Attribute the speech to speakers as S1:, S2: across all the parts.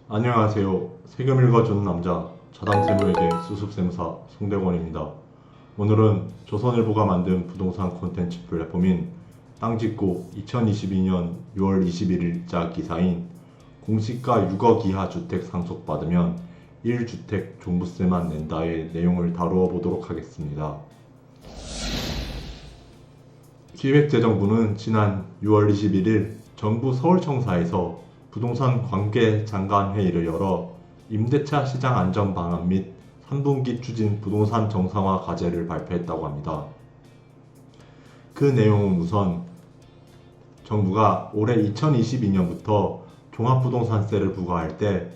S1: 안녕하세요. 세금 읽어주는 남자 자담세무에게 수습세무사 송대권입니다. 오늘은 조선일보가 만든 부동산 콘텐츠 플랫폼인 땅짓고 2022년 6월 21일자 기사인 공시가 6억 이하 주택 상속받으면 1주택 종부세만 낸다의 내용을 다루어 보도록 하겠습니다. 기획재정부는 지난 6월 21일 정부 서울청사에서 부동산 관계장관회의를 열어 임대차 시장 안정 방안 및 3분기 추진 부동산 정상화 과제를 발표했다고 합니다. 그 내용은 우선 정부가 올해 2022년부터 종합부동산세를 부과할 때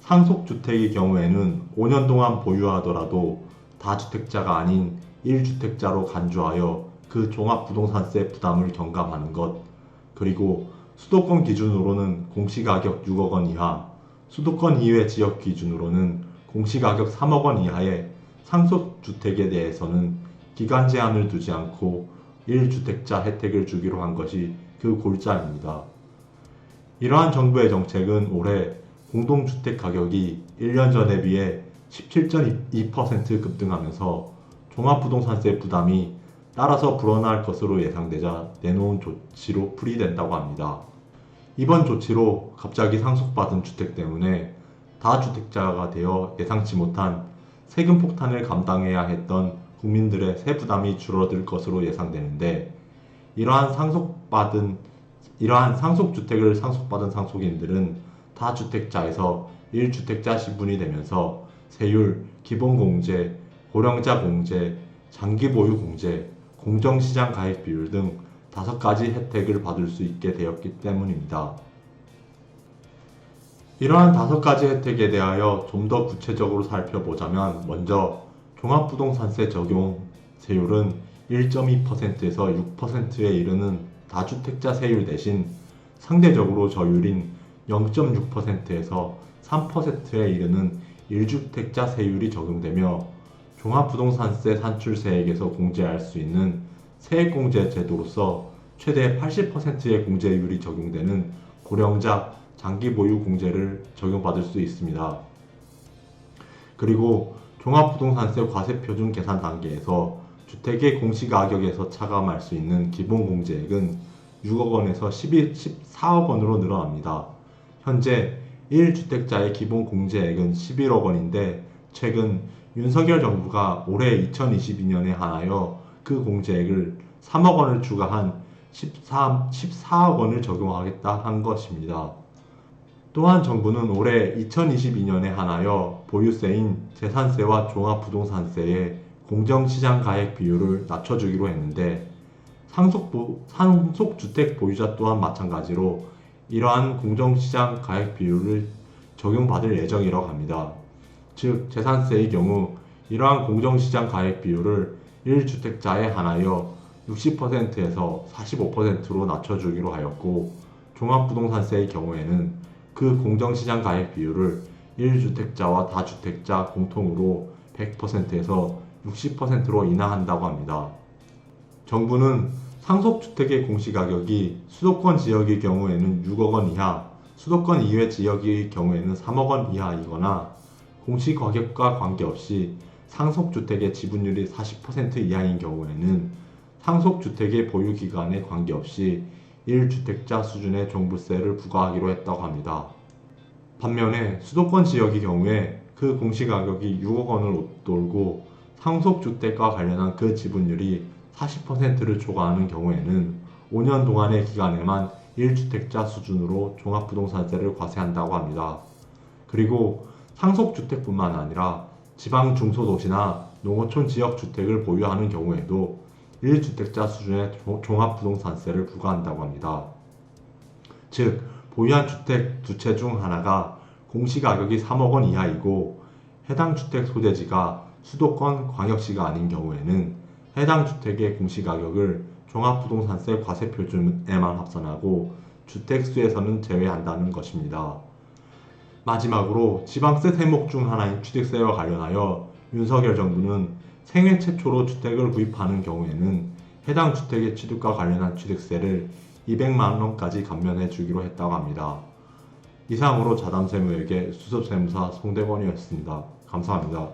S1: 상속주택의 경우에는 5년 동안 보유하더라도 다주택자가 아닌 1주택자로 간주하여 그 종합부동산세 부담을 경감하는 것, 그리고 수도권 기준으로는 공시가격 6억 원 이하, 수도권 이외 지역 기준으로는 공시가격 3억 원 이하의 상속주택에 대해서는 기간 제한을 두지 않고 1주택자 혜택을 주기로 한 것이 그 골자입니다. 이러한 정부의 정책은 올해 공동주택 가격이 1년 전에 비해 17.2% 급등하면서 종합부동산세 부담이 따라서 불어날 것으로 예상되자 내놓은 조치로 풀이된다고 합니다. 이번 조치로 갑자기 상속받은 주택 때문에 다주택자가 되어 예상치 못한 세금 폭탄을 감당해야 했던 국민들의 세부담이 줄어들 것으로 예상되는데, 이러한 상속주택을 상속받은 상속인들은 다주택자에서 1주택자 신분이 되면서 세율, 기본공제, 고령자 공제, 장기보유 공제, 공정시장 가액 비율 등 5가지 혜택을 받을 수 있게 되었기 때문입니다. 이러한 5가지 혜택에 대하여 좀 더 구체적으로 살펴보자면, 먼저 종합부동산세 적용 세율은 1.2%에서 6%에 이르는 다주택자 세율 대신 상대적으로 저율인 0.6%에서 3%에 이르는 1주택자 세율이 적용되며, 종합부동산세 산출세액에서 공제할 수 있는 세액공제 제도로서 최대 80%의 공제율이 적용되는 고령자 장기보유 공제를 적용받을 수 있습니다. 그리고 종합부동산세 과세표준 계산 단계에서 주택의 공시가격에서 차감할 수 있는 기본공제액은 6억 원에서 14억 원으로 늘어납니다. 현재 1주택자의 기본공제액은 11억 원인데, 최근 윤석열 정부가 올해 2022년에 한하여 그 공제액을 3억 원을 추가한 14억 원을 적용하겠다 한 것입니다. 또한 정부는 올해 2022년에 한하여 보유세인 재산세와 종합부동산세의 공정시장 가액 비율을 낮춰주기로 했는데, 상속주택 보유자 또한 마찬가지로 이러한 공정시장 가액 비율을 적용받을 예정이라고 합니다. 즉, 재산세의 경우 이러한 공정시장 가액 비율을 1주택자에 한하여 60%에서 45%로 낮춰주기로 하였고, 종합부동산세의 경우에는 그 공정시장 가액 비율을 1주택자와 다주택자 공통으로 100%에서 60%로 인하한다고 합니다. 정부는 상속주택의 공시가격이 수도권 지역의 경우에는 6억 원 이하, 수도권 이외 지역의 경우에는 3억 원 이하이거나 공시가격과 관계없이 상속주택의 지분율이 40% 이하인 경우에는 상속주택의 보유기간에 관계없이 1주택자 수준의 종부세를 부과하기로 했다고 합니다. 반면에 수도권 지역의 경우에 그 공시가격이 6억 원을 웃돌고 상속주택과 관련한 그 지분율이 40%를 초과하는 경우에는 5년 동안의 기간에만 1주택자 수준으로 종합부동산세를 과세한다고 합니다. 그리고 상속주택뿐만 아니라 지방 중소도시나 농어촌 지역 주택을 보유하는 경우에도 1주택자 수준의 종합부동산세를 부과한다고 합니다. 즉, 보유한 주택 두 채 중 하나가 공시가격이 3억 원 이하이고 해당 주택 소재지가 수도권 광역시가 아닌 경우에는 해당 주택의 공시가격을 종합부동산세 과세표준에만 합산하고 주택수에서는 제외한다는 것입니다. 마지막으로 지방세 세목 중 하나인 취득세와 관련하여 윤석열 정부는 생애 최초로 주택을 구입하는 경우에는 해당 주택의 취득과 관련한 취득세를 200만 원까지 감면해 주기로 했다고 합니다. 이상으로 자담세무에게 수습세무사 송대건이었습니다. 감사합니다.